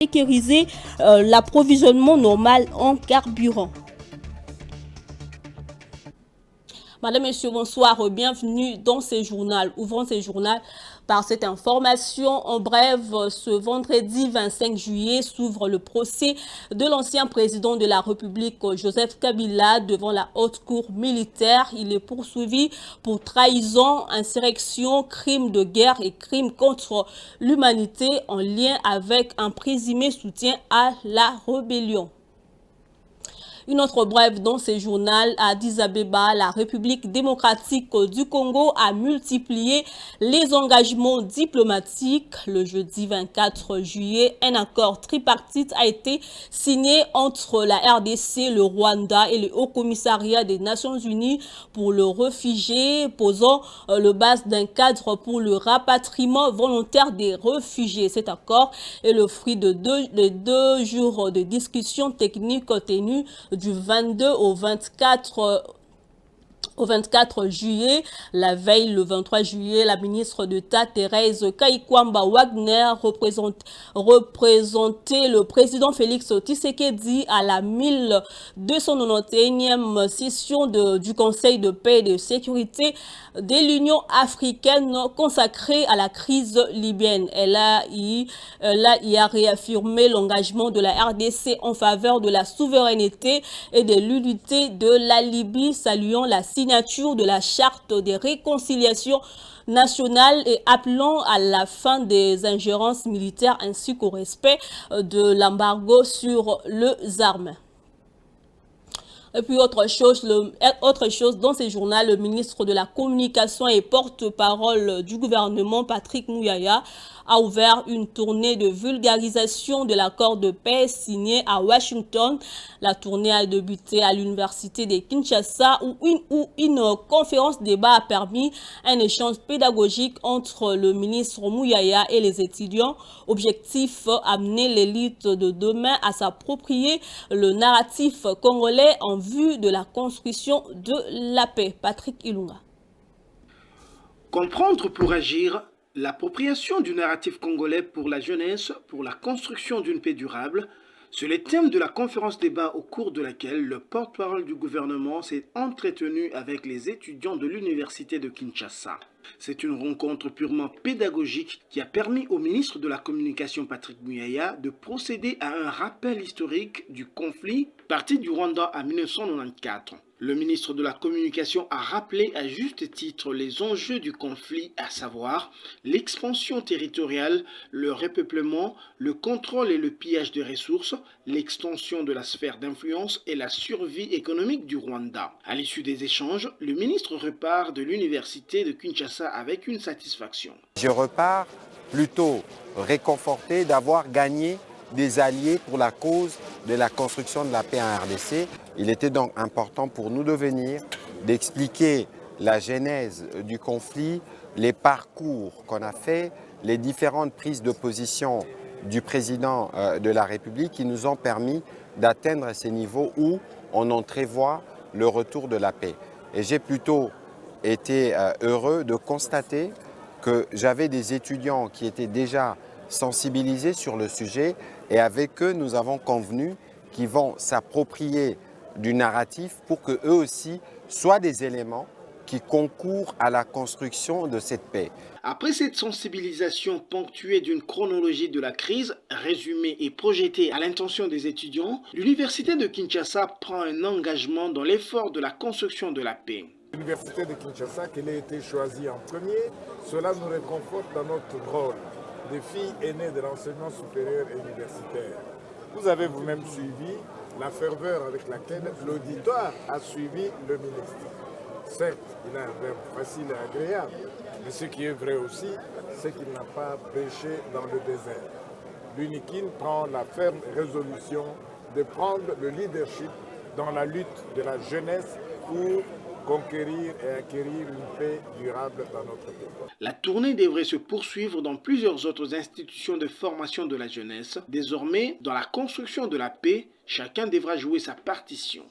sécuriser l'approvisionnement normal en carburant. Madame, Monsieur, bonsoir, bienvenue dans ce journal. Ouvrons ce journal par cette information. En bref, ce vendredi 25 juillet s'ouvre le procès de l'ancien président de la République, Joseph Kabila, devant la haute cour militaire. Il est poursuivi pour trahison, insurrection, crime de guerre et crime contre l'humanité en lien avec un présumé soutien à la rébellion. Une autre brève dans ce journal, à Addis Abeba, la République démocratique du Congo a multiplié les engagements diplomatiques. Le jeudi 24 juillet, un accord tripartite a été signé entre la RDC, le Rwanda et le Haut Commissariat des Nations Unies pour le réfugié, posant le base d'un cadre pour le rapatriement volontaire des réfugiés. Cet accord est le fruit de deux jours de discussions techniques tenues du 22 au 24 juillet. La veille, le 23 juillet, la ministre d'État Thérèse Kaikwamba Wagner représentait le président Félix Tshisekedi à la 1291e session du Conseil de paix et de sécurité de l'Union africaine consacrée à la crise libyenne. Elle y a réaffirmé l'engagement de la RDC en faveur de la souveraineté et de l'unité de la Libye, saluant la signature de la charte des réconciliations nationales et appelant à la fin des ingérences militaires ainsi qu'au respect de l'embargo sur les armes. Et puis autre chose dans ce journal, le ministre de la Communication et porte-parole du gouvernement, Patrick Muyaya, a ouvert une tournée de vulgarisation de l'accord de paix signé à Washington. La tournée a débuté à l'université de Kinshasa où une conférence débat a permis un échange pédagogique entre le ministre Muyaya et les étudiants. Objectif, amener l'élite de demain à s'approprier le narratif congolais en vue de la construction de la paix. Patrick Ilunga. Comprendre pour agir. L'appropriation du narratif congolais pour la jeunesse, pour la construction d'une paix durable, c'est le thème de la conférence débat au cours de laquelle le porte-parole du gouvernement s'est entretenu avec les étudiants de l'université de Kinshasa. C'est une rencontre purement pédagogique qui a permis au ministre de la Communication Patrick Muyaya de procéder à un rappel historique du conflit parti du Rwanda en 1994. Le ministre de la Communication a rappelé à juste titre les enjeux du conflit, à savoir l'expansion territoriale, le repeuplement, le contrôle et le pillage des ressources, l'extension de la sphère d'influence et la survie économique du Rwanda. À l'issue des échanges, le ministre repart de l'université de Kinshasa avec une satisfaction. Je repars plutôt réconforté d'avoir gagné des alliés pour la cause de la construction de la paix en RDC. Il était donc important pour nous de venir, d'expliquer la genèse du conflit, les parcours qu'on a fait, les différentes prises de position du président de la République qui nous ont permis d'atteindre ces niveaux où on entrevoit le retour de la paix. Et j'ai plutôt été heureux de constater que j'avais des étudiants qui étaient déjà sensibilisés sur le sujet et avec eux, nous avons convenu qu'ils vont s'approprier du narratif pour qu'eux aussi soient des éléments qui concourent à la construction de cette paix. Après cette sensibilisation ponctuée d'une chronologie de la crise, résumée et projetée à l'intention des étudiants, l'université de Kinshasa prend un engagement dans l'effort de la construction de la paix. L'université de Kinshasa, qu'elle a été choisie en premier, cela nous réconforte dans notre rôle de filles aînées de l'enseignement supérieur et universitaire. Vous avez vous-même suivi la ferveur avec laquelle l'auditoire a suivi le ministre. Certes, il a un verbe facile et agréable, mais ce qui est vrai aussi, c'est qu'il n'a pas prêché dans le désert. L'UNIKIN prend la ferme résolution de prendre le leadership dans la lutte de la jeunesse pour conquérir et acquérir une paix durable dans notre pays. La tournée devrait se poursuivre dans plusieurs autres institutions de formation de la jeunesse. Désormais, dans la construction de la paix, chacun devra jouer sa partition.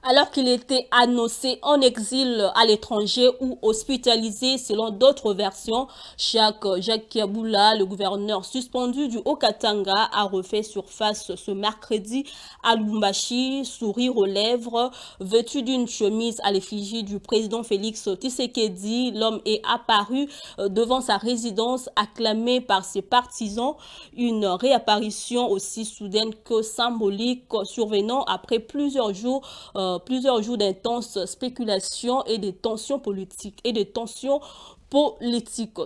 Alors qu'il était annoncé en exil à l'étranger ou hospitalisé selon d'autres versions. Jacques Kiaboula, le gouverneur suspendu du Haut-Katanga, a refait surface ce mercredi à Lubumbashi, sourire aux lèvres, vêtu d'une chemise à l'effigie du président Félix Tshisekedi. L'homme est apparu devant sa résidence, acclamé par ses partisans. Une réapparition aussi soudaine que symbolique, survenant après plusieurs jours d'intenses spéculations et des tensions politiques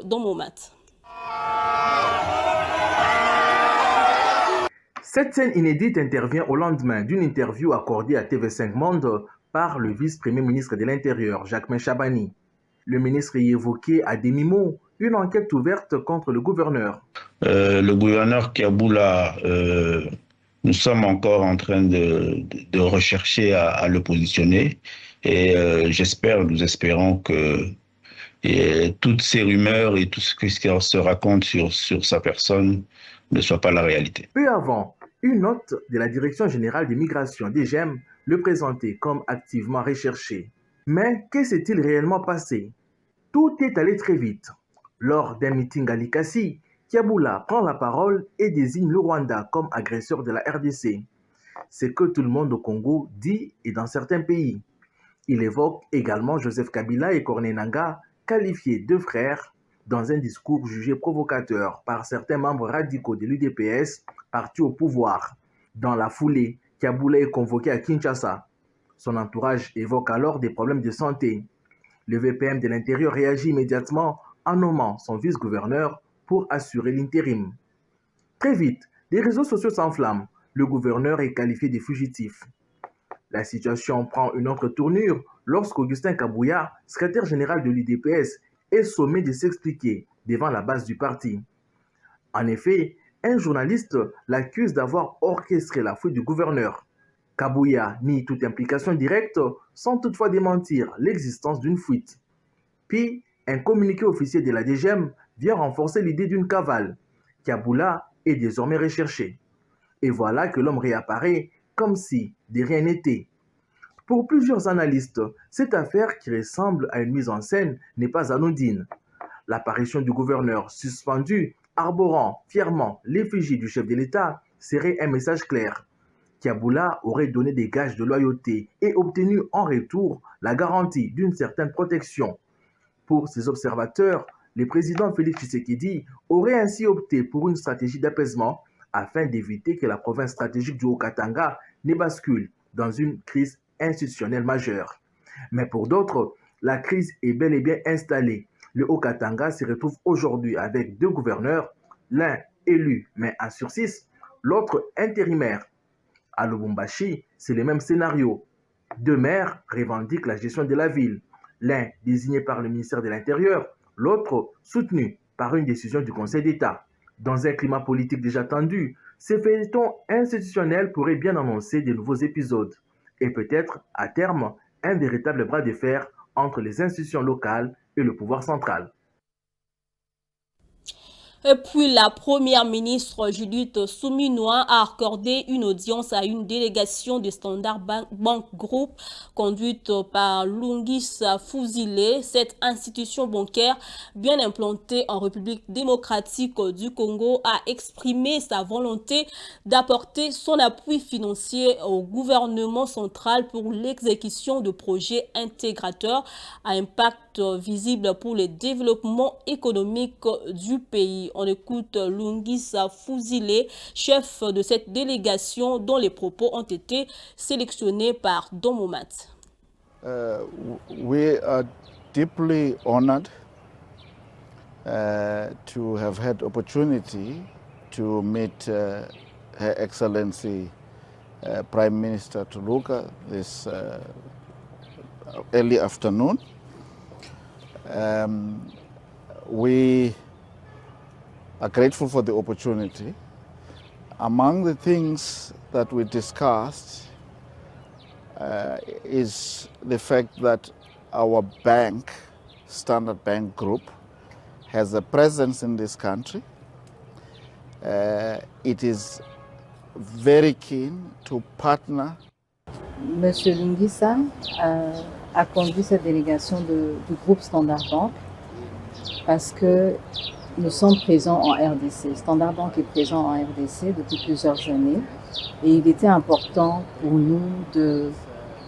dans Momat. Cette scène inédite intervient au lendemain d'une interview accordée à TV5 Monde par le vice-premier ministre de l'Intérieur, Jacquemain Chabani. Le ministre y évoquait à demi-mot une enquête ouverte contre le gouverneur. Le gouverneur Kiaboula, nous sommes encore en train de rechercher à le positionner et nous espérons que toutes ces rumeurs et tout ce qui se raconte sur sa personne ne soit pas la réalité. Peu avant, une note de la Direction générale des migrations, DGM, le présentait comme activement recherché. Mais que s'est-il réellement passé? Tout est allé très vite. Lors d'un meeting à Likasi, Kiaboula prend la parole et désigne le Rwanda comme agresseur de la RDC. C'est que tout le monde au Congo dit et dans certains pays. Il évoque également Joseph Kabila et Corneille Nangaa, qualifiés de frères, dans un discours jugé provocateur par certains membres radicaux de l'UDPS, parti au pouvoir. Dans la foulée, Kiaboula est convoqué à Kinshasa. Son entourage évoque alors des problèmes de santé. Le VPM de l'Intérieur réagit immédiatement en nommant son vice-gouverneur pour assurer l'intérim. Très vite, les réseaux sociaux s'enflamment. Le gouverneur est qualifié de fugitif. La situation prend une autre tournure lorsqu'Augustin Kabouya, secrétaire général de l'UDPS, est sommé de s'expliquer devant la base du parti. En effet, un journaliste l'accuse d'avoir orchestré la fuite du gouverneur. Kabouya nie toute implication directe sans toutefois démentir l'existence d'une fuite. Puis, un communiqué officiel de la DGM vient renforcer l'idée d'une cavale. Kiaboula est désormais recherché. Et voilà que l'homme réapparaît comme si de rien n'était. Pour plusieurs analystes, cette affaire qui ressemble à une mise en scène n'est pas anodine. L'apparition du gouverneur suspendu, arborant fièrement l'effigie du chef de l'État, serait un message clair. Kiaboula aurait donné des gages de loyauté et obtenu en retour la garantie d'une certaine protection. Pour ces observateurs, le président Félix Tshisekedi aurait ainsi opté pour une stratégie d'apaisement afin d'éviter que la province stratégique du Haut-Katanga ne bascule dans une crise institutionnelle majeure. Mais pour d'autres, la crise est bel et bien installée. Le Haut-Katanga se retrouve aujourd'hui avec deux gouverneurs, l'un élu mais en sursis, l'autre intérimaire. À Lubumbashi, c'est le même scénario. Deux maires revendiquent la gestion de la ville, l'un désigné par le ministère de l'Intérieur, l'autre soutenu par une décision du Conseil d'État. Dans un climat politique déjà tendu, ces feuilletons institutionnels pourraient bien annoncer de nouveaux épisodes et peut-être, à terme, un véritable bras de fer entre les institutions locales et le pouvoir central. Et puis, la première ministre Judith Suminwa a accordé une audience à une délégation du Standard Bank Group conduite par Lungisa Fuzile. Cette institution bancaire bien implantée en République démocratique du Congo a exprimé sa volonté d'apporter son appui financier au gouvernement central pour l'exécution de projets intégrateurs à impact visible pour le développement économique du pays. On écoute Lungisa Fuzile, chef de cette délégation dont les propos ont été sélectionnés par Don Momat. We are deeply honored to have had opportunity to meet Her Excellency Prime Minister Tuluka this early afternoon. We are grateful for the opportunity. Among the things that we discussed is the fact that our bank, Standard Bank Group, has a presence in this country. It is very keen to partner M. Lingissa a conduit cette délégation du groupe Standard Bank parce que nous sommes présents en RDC. Standard Bank est présent en RDC depuis plusieurs années et il était important pour nous de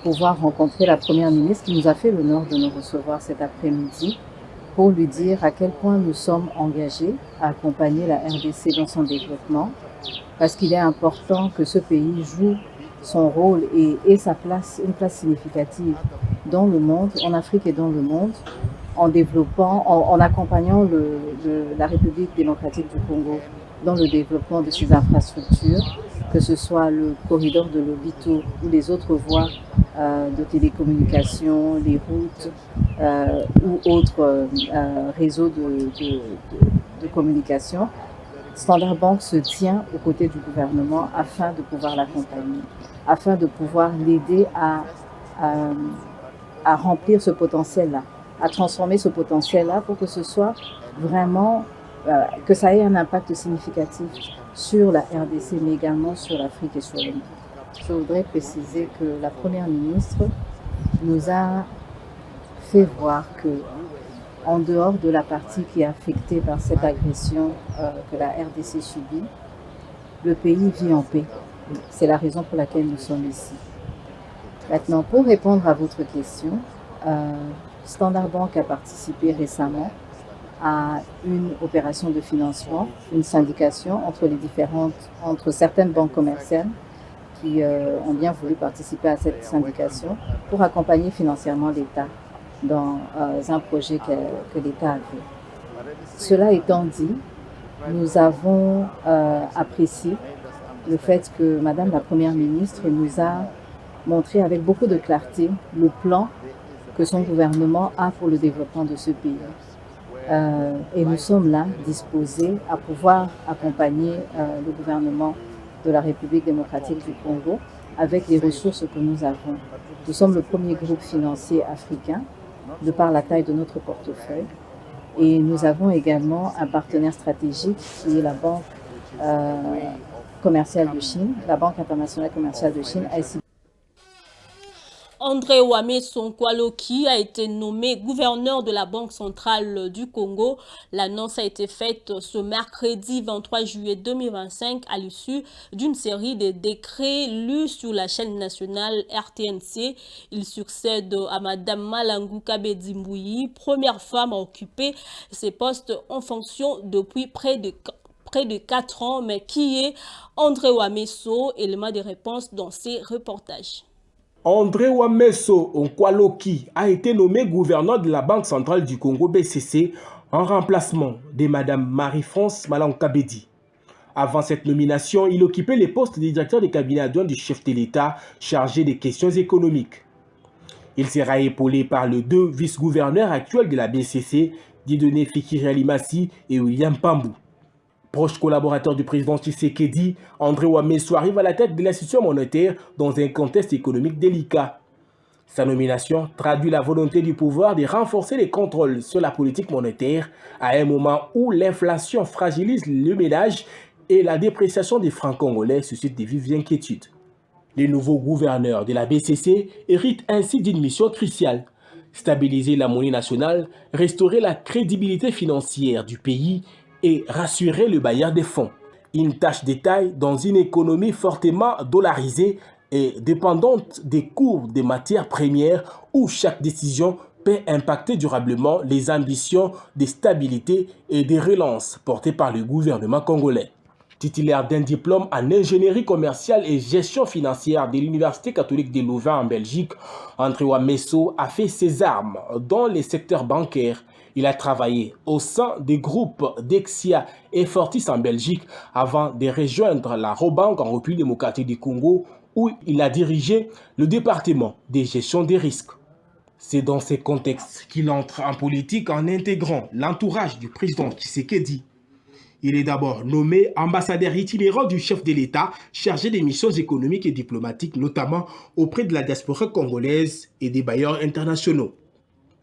pouvoir rencontrer la Première ministre qui nous a fait l'honneur de nous recevoir cet après-midi pour lui dire à quel point nous sommes engagés à accompagner la RDC dans son développement parce qu'il est important que ce pays joue son rôle et sa place, une place significative dans le monde, en Afrique et dans le monde, en développant, en accompagnant la République démocratique du Congo dans le développement de ses infrastructures, que ce soit le corridor de l'Obito ou les autres voies de télécommunications, les routes ou autres réseaux de communication. Standard Bank se tient aux côtés du gouvernement afin de pouvoir l'accompagner, afin de pouvoir l'aider à remplir ce potentiel-là, à transformer ce potentiel-là pour que ce soit vraiment, que ça ait un impact significatif sur la RDC, mais également sur l'Afrique et sur le monde. Je voudrais préciser que la Première ministre nous a fait voir que, en dehors de la partie qui est affectée par cette agression que la RDC subit, le pays vit en paix. C'est la raison pour laquelle nous sommes ici. Maintenant, pour répondre à votre question, Standard Bank a participé récemment à une opération de financement, une syndication entre certaines banques commerciales qui ont bien voulu participer à cette syndication pour accompagner financièrement l'État dans un projet que l'État avait. Cela étant dit, nous avons apprécié le fait que Madame la Première ministre nous a montré avec beaucoup de clarté le plan que son gouvernement a pour le développement de ce pays. Et nous sommes là, disposés à pouvoir accompagner le gouvernement de la République démocratique du Congo avec les ressources que nous avons. Nous sommes le premier groupe financier africain de par la taille de notre portefeuille. Et nous avons également un partenaire stratégique qui est la Banque commerciale de Chine, la Banque internationale commerciale de Chine, ICB. André Ouame Sonkwaloki a été nommé gouverneur de la Banque centrale du Congo. L'annonce a été faite ce mercredi 23 juillet 2025 à l'issue d'une série de décrets lus sur la chaîne nationale RTNC. Il succède à Madame Malangou Kabedi Mbouyi, première femme à occuper ces postes en fonction depuis près de 4 ans. Mais qui est André Ouame Sonkwaloki? Élément de réponse dans ces reportages. André Ouame Sonkwaloki a été nommé gouverneur de la Banque centrale du Congo BCC en remplacement de Mme Marie-France Malangou Kabedi. Avant cette nomination, il occupait les postes de directeur de cabinet adjoint du chef de l'État chargé des questions économiques. Il sera épaulé par les 2 vice-gouverneurs actuels de la BCC, Dieudonné Fikiri Alimassi et William Pambou. Proche collaborateur du président Tshisekedi, André Ouame arrive à la tête de l'institution monétaire dans un contexte économique délicat. Sa nomination traduit la volonté du pouvoir de renforcer les contrôles sur la politique monétaire à un moment où l'inflation fragilise le ménage et la dépréciation des francs congolais suscite de vives inquiétudes. Le nouveau gouverneur de la BCC hérite ainsi d'une mission cruciale: stabiliser la monnaie nationale, restaurer la crédibilité financière du pays et rassurer le bailleur des fonds. Une tâche de taille dans une économie fortement dollarisée et dépendante des cours des matières premières où chaque décision peut impacter durablement les ambitions de stabilité et de relance portées par le gouvernement congolais. Titulaire d'un diplôme en ingénierie commerciale et gestion financière de l'Université catholique de Louvain en Belgique, André Ouame a fait ses armes dans les secteurs bancaires. Il a travaillé au sein des groupes Dexia et Fortis en Belgique avant de rejoindre la Robank en République démocratique du Congo où il a dirigé le département de gestion des risques. C'est dans ces contextes qu'il entre en politique en intégrant l'entourage du président Tshisekedi. Il est d'abord nommé ambassadeur itinérant du chef de l'État chargé des missions économiques et diplomatiques, notamment auprès de la diaspora congolaise et des bailleurs internationaux.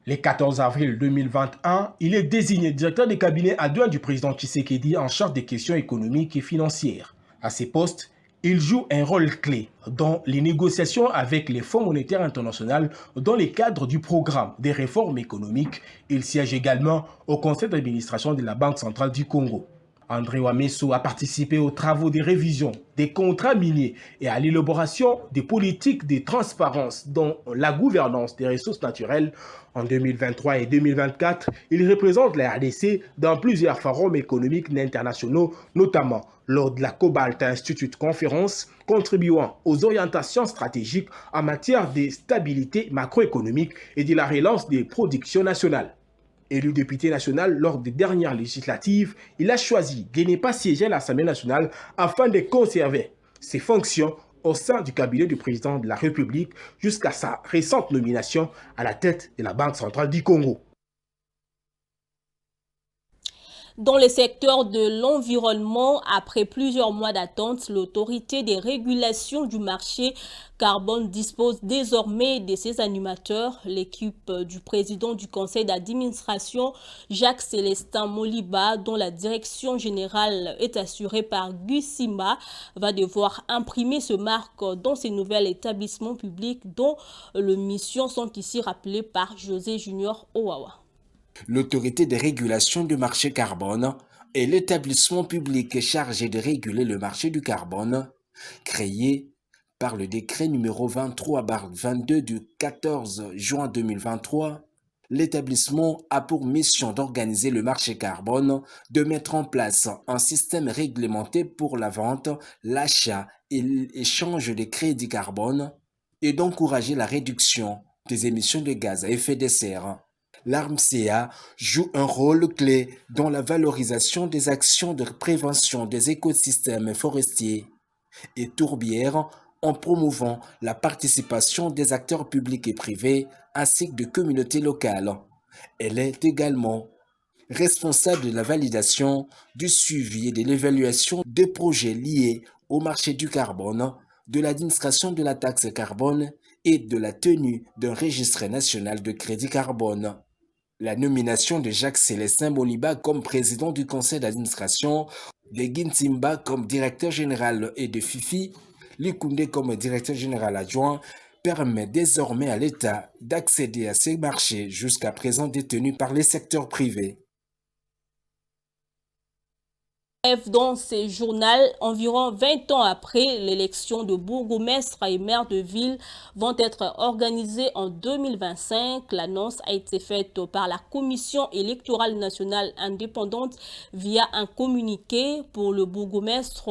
Le 14 avril 2021, il est désigné directeur des cabinets adjoints du président Tshisekedi en charge des questions économiques et financières. À ces postes, Il joue un rôle clé dans les négociations avec les Fonds monétaires internationaux dans le cadre du programme des réformes économiques. Il siège également au conseil d'administration de la Banque centrale du Congo. André Wameso a participé aux travaux de révision des contrats miniers et à l'élaboration des politiques de transparence dans la gouvernance des ressources naturelles. En 2023 et 2024, il représente la RDC dans plusieurs forums économiques internationaux, notamment lors de la Cobalt Institute Conference, contribuant aux orientations stratégiques en matière de stabilité macroéconomique et de la relance des productions nationales. Élu député national lors des dernières législatives, il a choisi de ne pas siéger à l'Assemblée nationale afin de conserver ses fonctions au sein du cabinet du président de la République jusqu'à sa récente nomination à la tête de la Banque centrale du Congo. Dans le secteur de l'environnement, après plusieurs mois d'attente, l'autorité des régulations du marché carbone dispose désormais de ses animateurs. L'équipe du président du conseil d'administration, Jacques Célestin Moliba, dont la direction générale est assurée par Gus Simba, va devoir imprimer ce marque dans ces nouveaux établissements publics dont les missions sont ici rappelées par José Junior Owawa. L'autorité de régulation du marché carbone est l'établissement public chargé de réguler le marché du carbone, créé par le décret numéro 23/22 du 14 juin 2023. L'établissement a pour mission d'organiser le marché carbone, de mettre en place un système réglementé pour la vente, l'achat et l'échange des crédits carbone et d'encourager la réduction des émissions de gaz à effet de serre. L'ARMCA joue un rôle clé dans la valorisation des actions de prévention des écosystèmes forestiers et tourbières en promouvant la participation des acteurs publics et privés ainsi que de communautés locales. Elle est également responsable de la validation, du suivi et de l'évaluation des projets liés au marché du carbone, de l'administration de la taxe carbone et de la tenue d'un registre national de crédit carbone. La nomination de Jacques Célestin Moliba comme président du conseil d'administration, de Gintimba comme directeur général et de Fifi Likunde comme directeur général adjoint permet désormais à l'État d'accéder à ces marchés jusqu'à présent détenus par les secteurs privés. Dans ces journaux, environ 20 ans après l'élection de bourgmestre et maire de ville vont être organisées en 2025. L'annonce a été faite par la Commission électorale nationale indépendante via un communiqué pour le bourgmestre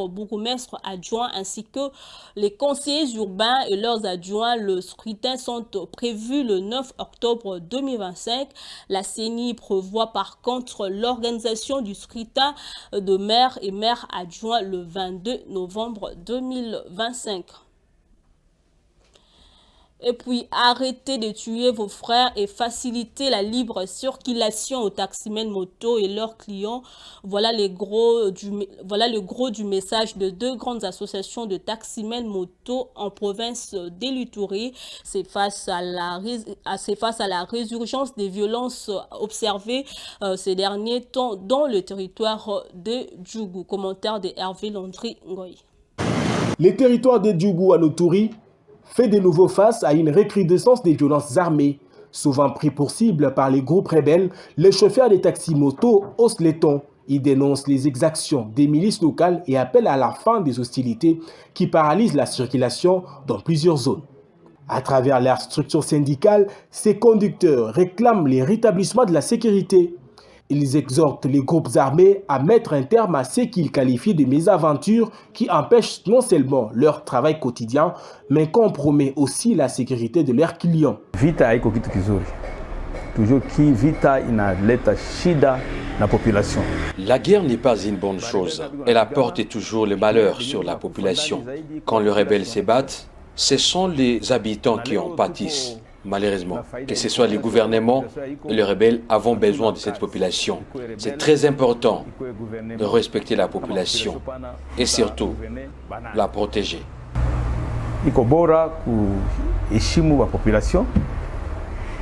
adjoint ainsi que les conseillers urbains et leurs adjoints. Le scrutin sont prévus le 9 octobre 2025. La CENI prévoit par contre l'organisation du scrutin de maire et maire adjoint le 22 novembre 2025. Et puis, arrêtez de tuer vos frères et facilitez la libre circulation aux taximens moto et leurs clients. Voilà le gros du message de deux grandes associations de taximens moto en province d'Eluturi. C'est face à la résurgence des violences observées ces derniers temps dans le territoire de Djougou. Commentaire de Hervé Landry Ngoy. Les territoires de Djougou à Noturi fait de nouveau face à une recrudescence des violences armées. Souvent pris pour cible par les groupes rebelles, les chauffeurs des taxis-motos haussent les tons. Ils dénoncent les exactions des milices locales et appellent à la fin des hostilités qui paralysent la circulation dans plusieurs zones. À travers leur structure syndicale, ces conducteurs réclament les rétablissements de la sécurité. Ils exhortent les groupes armés à mettre un terme à ce qu'ils qualifient de mésaventures qui empêchent non seulement leur travail quotidien, mais compromet aussi la sécurité de leurs clients. Vita iko kitu kizuri. Toujours qui vita inaleta shida na population. La guerre n'est pas une bonne chose. Elle apporte toujours le malheur sur la population. Quand les rebelles se battent, ce sont les habitants qui en pâtissent. Malheureusement, que ce soit les gouvernements et les rebelles avons besoin de cette population. C'est très important de respecter la population et surtout la protéger. Iko bora kuheshimu la population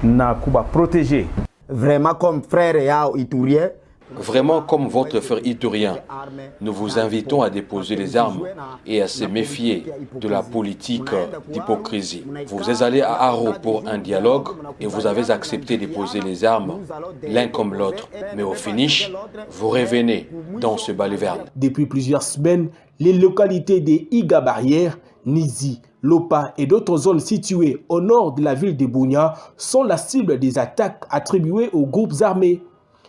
na kuba protéger. Vraiment comme frère yao iturien Vraiment comme votre frère iturien, nous vous invitons à déposer les armes et à se méfier de la politique d'hypocrisie. Vous êtes allé à Haro pour un dialogue et vous avez accepté de déposer les armes l'un comme l'autre. Mais au finish, vous revenez dans ce baliverne. Depuis plusieurs semaines, les localités des Iga Barrière, Nizi, Lopa et d'autres zones situées au nord de la ville de Bunia sont la cible des attaques attribuées aux groupes armés.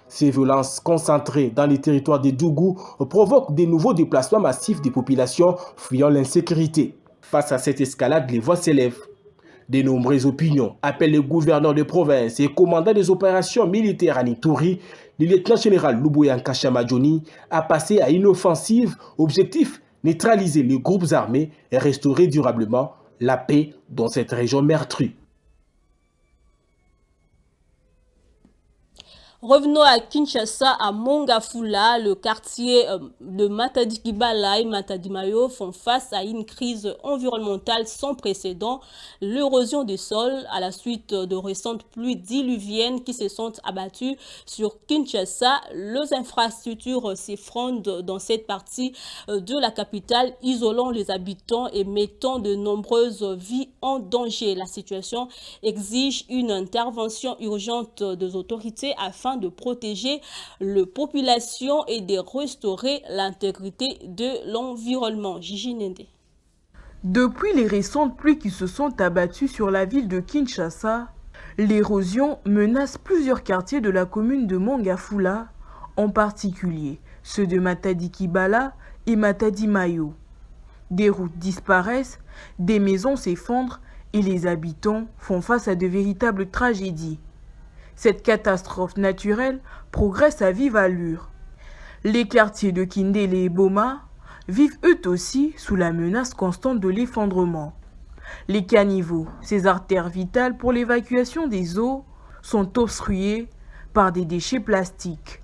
Ces violences concentrées dans les territoires des Dougou provoquent de nouveaux déplacements massifs des populations fuyant l'insécurité. Face à cette escalade, les voix s'élèvent. De nombreuses opinions appellent le gouverneur de province et commandant des opérations militaires à Nitouri, le lieutenant-général Luboya Nkashamadjoni, à passer à une offensive, objectif neutraliser les groupes armés et restaurer durablement la paix dans cette région meurtrie. Revenons à Kinshasa, à Mongafula, le quartier de Matadi-Kibala et Matadi-Mayo font face à une crise environnementale sans précédent. L'érosion des sols à la suite de récentes pluies diluviennes qui se sont abattues sur Kinshasa. Les infrastructures s'effondrent dans cette partie de la capitale, isolant les habitants et mettant de nombreuses vies en danger. La situation exige une intervention urgente des autorités afin de protéger la population et de restaurer l'intégrité de l'environnement. Gigi Nende. Depuis les récentes pluies qui se sont abattues sur la ville de Kinshasa, l'érosion menace plusieurs quartiers de la commune de Mongafula, en particulier ceux de Matadi-Kibala et Matadi-Mayo. Des routes disparaissent, des maisons s'effondrent et les habitants font face à de véritables tragédies. Cette catastrophe naturelle progresse à vive allure. Les quartiers de Kindele et Boma vivent eux aussi sous la menace constante de l'effondrement. Les caniveaux, ces artères vitales pour l'évacuation des eaux, sont obstrués par des déchets plastiques.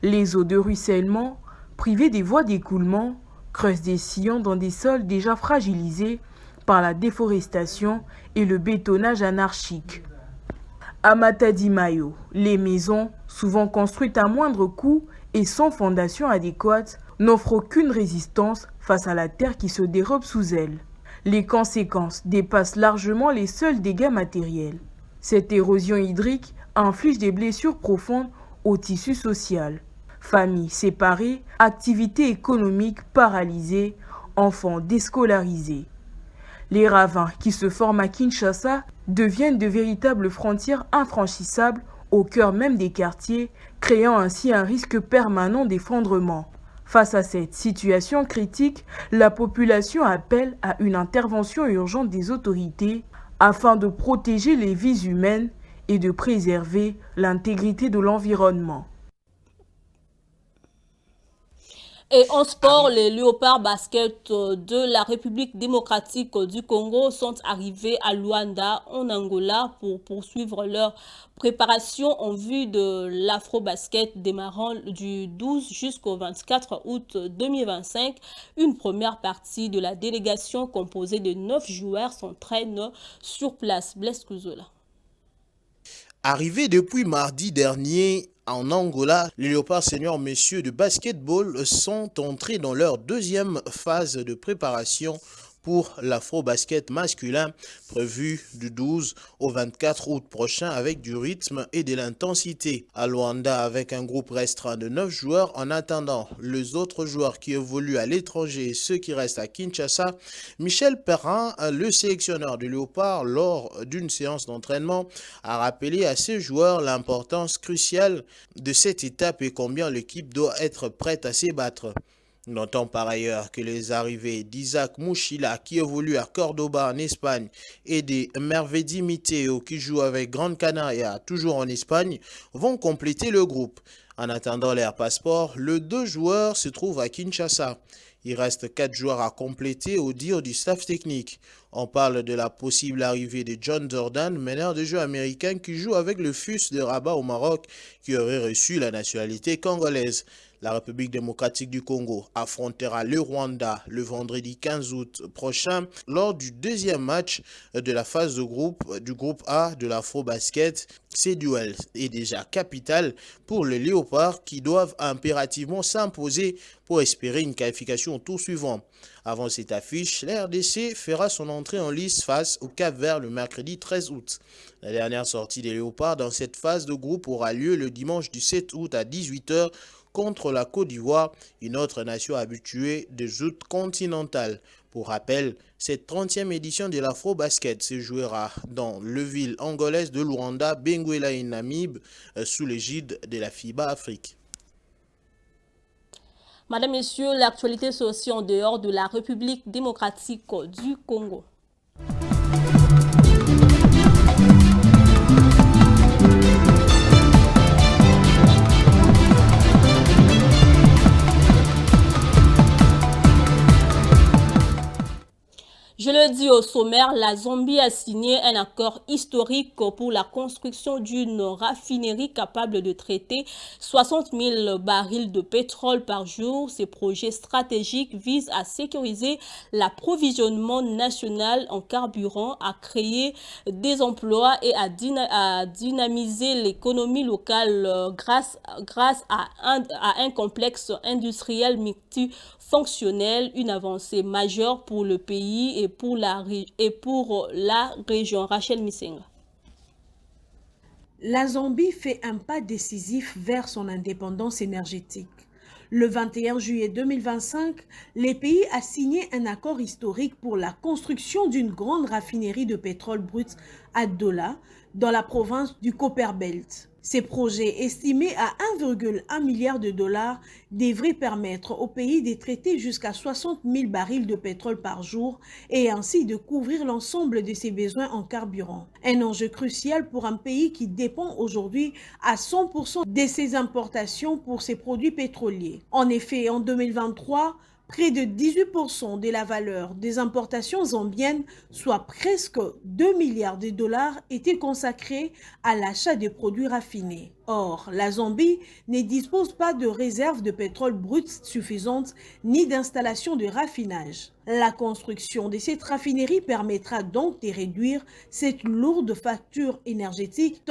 Les eaux de ruissellement, privées des voies d'écoulement, creusent des sillons dans des sols déjà fragilisés par la déforestation et le bétonnage anarchique. À Matadi-Mayo, les maisons, souvent construites à moindre coût et sans fondation adéquate, n'offrent aucune résistance face à la terre qui se dérobe sous elles. Les conséquences dépassent largement les seuls dégâts matériels. Cette érosion hydrique inflige des blessures profondes au tissu social. Familles séparées, activités économiques paralysées, enfants déscolarisés. Les ravins qui se forment à Kinshasa deviennent de véritables frontières infranchissables au cœur même des quartiers, créant ainsi un risque permanent d'effondrement. Face à cette situation critique, la population appelle à une intervention urgente des autorités afin de protéger les vies humaines et de préserver l'intégrité de l'environnement. Et en sport, les Léopards basket de la République démocratique du Congo sont arrivés à Luanda, en Angola, pour poursuivre leur préparation en vue de l'Afro-Basket démarrant du 12 jusqu'au 24 août 2025. Une première partie de la délégation composée de 9 joueurs s'entraîne sur place. Blaise Kuzola. Arrivés depuis mardi dernier en Angola, les Léopards seniors messieurs de basketball sont entrés dans leur deuxième phase de préparation pour l'afro-basket masculin prévu du 12 au 24 août prochain avec du rythme et de l'intensité. À Luanda avec un groupe restreint de 9 joueurs en attendant les autres joueurs qui évoluent à l'étranger et ceux qui restent à Kinshasa, Michel Perrin, le sélectionneur du Léopard lors d'une séance d'entraînement, a rappelé à ses joueurs l'importance cruciale de cette étape et combien l'équipe doit être prête à se battre. Notons par ailleurs que les arrivées d'Isaac Mouchila qui évolue à Cordoba en Espagne et de Mervedi Miteo qui joue avec Grande Canaria toujours en Espagne vont compléter le groupe. En attendant leur passeport, les 2 joueurs se trouvent à Kinshasa. Il reste 4 joueurs à compléter au dire du staff technique. On parle de la possible arrivée de John Jordan, meneur de jeu américain qui joue avec le FUS de Rabat au Maroc, qui aurait reçu la nationalité congolaise. La République démocratique du Congo affrontera le Rwanda le vendredi 15 août prochain lors du deuxième match de la phase de groupe du groupe A de l'Afro-Basket. Ces duels est déjà capital pour les Léopards qui doivent impérativement s'imposer pour espérer une qualification au tour suivant. Avant cette affiche, la RDC fera son entrée en lice face au Cap-Vert le mercredi 13 août. La dernière sortie des Léopards dans cette phase de groupe aura lieu le dimanche du 7 août à 18 h contre la Côte d'Ivoire, une autre nation habituée des joutes continentales. Pour rappel, cette 30e édition de l'Afro-Basket se jouera dans le ville angolaise de Luanda, Benguela et Namib, sous l'égide de la FIBA Afrique. Madame, Messieurs, l'actualité c'est aussi en dehors de la République démocratique du Congo. Je le dis au sommaire, la Zambie a signé un accord historique pour la construction d'une raffinerie capable de traiter 60 000 barils de pétrole par jour. Ces projets stratégiques visent à sécuriser l'approvisionnement national en carburant, à créer des emplois et à dynamiser l'économie locale grâce à un complexe industriel multifonctionnel, une avancée majeure pour le pays et pour la région. Rachel Misenga. La Zambie fait un pas décisif vers son indépendance énergétique. Le 21 juillet 2025, le pays a signé un accord historique pour la construction d'une grande raffinerie de pétrole brut à Dola, dans la province du Copperbelt. Ces projets, estimés à 1,1 milliard de dollars, devraient permettre au pays de traiter jusqu'à 60 000 barils de pétrole par jour et ainsi de couvrir l'ensemble de ses besoins en carburant. Un enjeu crucial pour un pays qui dépend aujourd'hui à 100% de ses importations pour ses produits pétroliers. En effet, en 2023, près de 18% de la valeur des importations zambiennes, soit presque 2 milliards de dollars, étaient consacrés à l'achat de produits raffinés. Or, la Zambie ne dispose pas de réserves de pétrole brut suffisantes ni d'installations de raffinage. La construction de cette raffinerie permettra donc de réduire cette lourde facture énergétique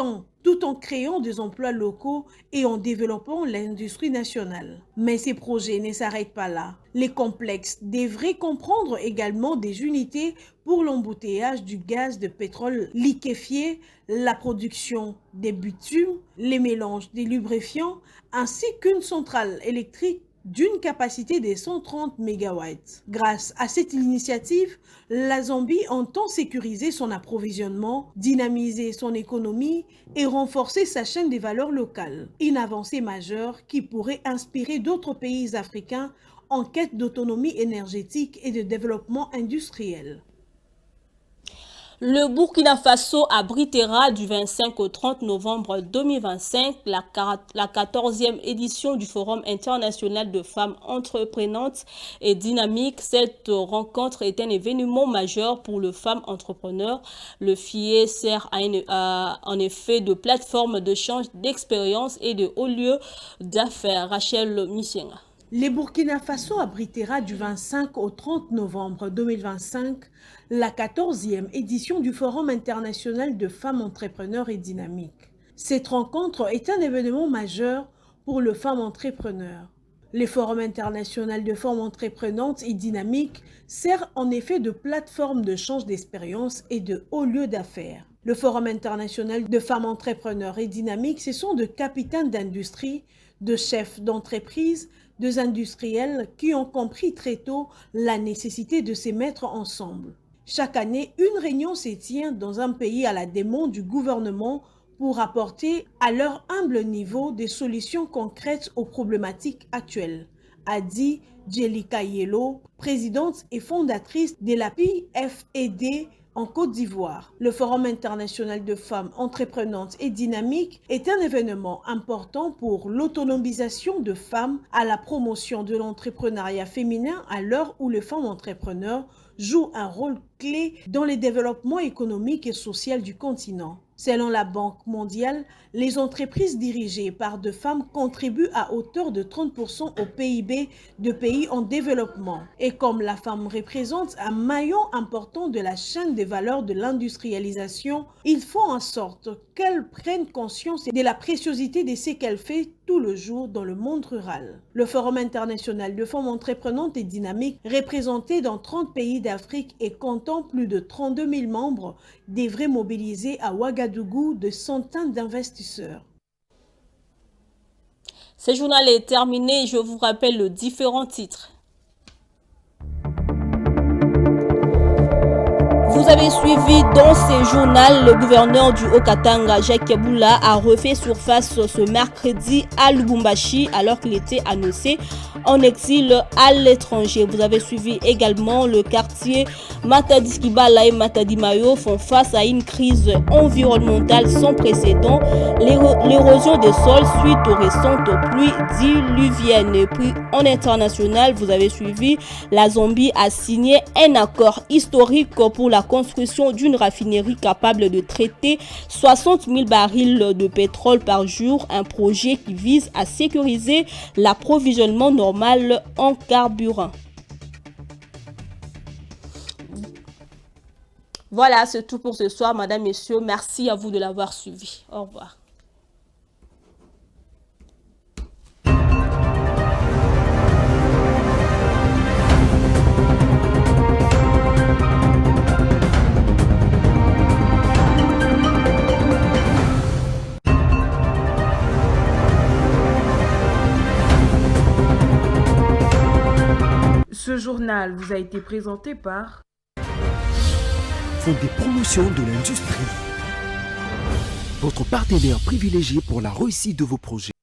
tout en créant des emplois locaux et en développant l'industrie nationale. Mais ces projets ne s'arrêtent pas là. Les complexes devraient comprendre également des unités pour l'embouteillage du gaz de pétrole liquéfié, la production des bitumes, les mélanges des lubrifiants, ainsi qu'une centrale électrique d'une capacité de 130 MW. Grâce à cette initiative, la Zambie entend sécuriser son approvisionnement, dynamiser son économie et renforcer sa chaîne des valeurs locales. Une avancée majeure qui pourrait inspirer d'autres pays africains en quête d'autonomie énergétique et de développement industriel. Le Burkina Faso abritera du 25 au 30 novembre 2025 la 14e édition du Forum international de femmes entreprenantes et dynamiques. Cette rencontre est un événement majeur pour les femmes entrepreneurs. Le FIE sert en effet de plateforme d'échange d'expériences et de haut lieu d'affaires. Rachel Misenga. Le Burkina Faso abritera du 25 au 30 novembre 2025 la 14e édition du Forum international de femmes entrepreneurs et dynamiques. Cette rencontre est un événement majeur pour les femmes entrepreneurs. Le Forum international de femmes entreprenantes et dynamiques sert en effet de plateforme d'échange d'expériences et de haut lieu d'affaires. Le Forum international de femmes entrepreneurs et dynamiques, ce sont de capitaines d'industrie, de chefs d'entreprise, des industriels qui ont compris très tôt la nécessité de se mettre ensemble. Chaque année, une réunion se tient dans un pays à la demande du gouvernement pour apporter à leur humble niveau des solutions concrètes aux problématiques actuelles, a dit Jelika Yelo, présidente et fondatrice de la PFED en Côte d'Ivoire. Le Forum international de femmes entreprenantes et dynamiques est un événement important pour l'autonomisation de femmes, à la promotion de l'entrepreneuriat féminin à l'heure où les femmes entrepreneurs jouent un rôle clé dans le développement économique et social du continent. Selon la Banque mondiale, les entreprises dirigées par des femmes contribuent à hauteur de 30% au PIB de pays en développement. Et comme la femme représente un maillon important de la chaîne des valeurs de l'industrialisation, il faut en sorte qu'elle prenne conscience de la préciosité de ce qu'elle fait tout le jour dans le monde rural. Le Forum international de femmes entreprenantes et dynamiques, représenté dans 30 pays d'Afrique et comptant plus de 32 000 membres, devrait mobiliser à Ouagadougou de centaines d'investisseurs. Ce journal est terminé. Je vous rappelle les différents titres. Vous avez suivi dans ce journal, le gouverneur du Haut-Katanga, Jacques Kaboula, a refait surface ce mercredi à Lubumbashi alors qu'il était annoncé en exil à l'étranger. Vous avez suivi également le quartier Matadi-Kibala et Matadi-Mayo font face à une crise environnementale sans précédent, l'érosion des sols suite aux récentes pluies diluviennes. Et puis en international, vous avez suivi, la Zambie a signé un accord historique pour la construction d'une raffinerie capable de traiter 60 000 barils de pétrole par jour, un projet qui vise à sécuriser l'approvisionnement normal en carburant. Voilà, c'est tout pour ce soir, madame, messieurs. Merci à vous de l'avoir suivi. Au revoir. Ce journal vous a été présenté par Fonds des promotions de l'industrie, votre partenaire privilégié pour la réussite de vos projets.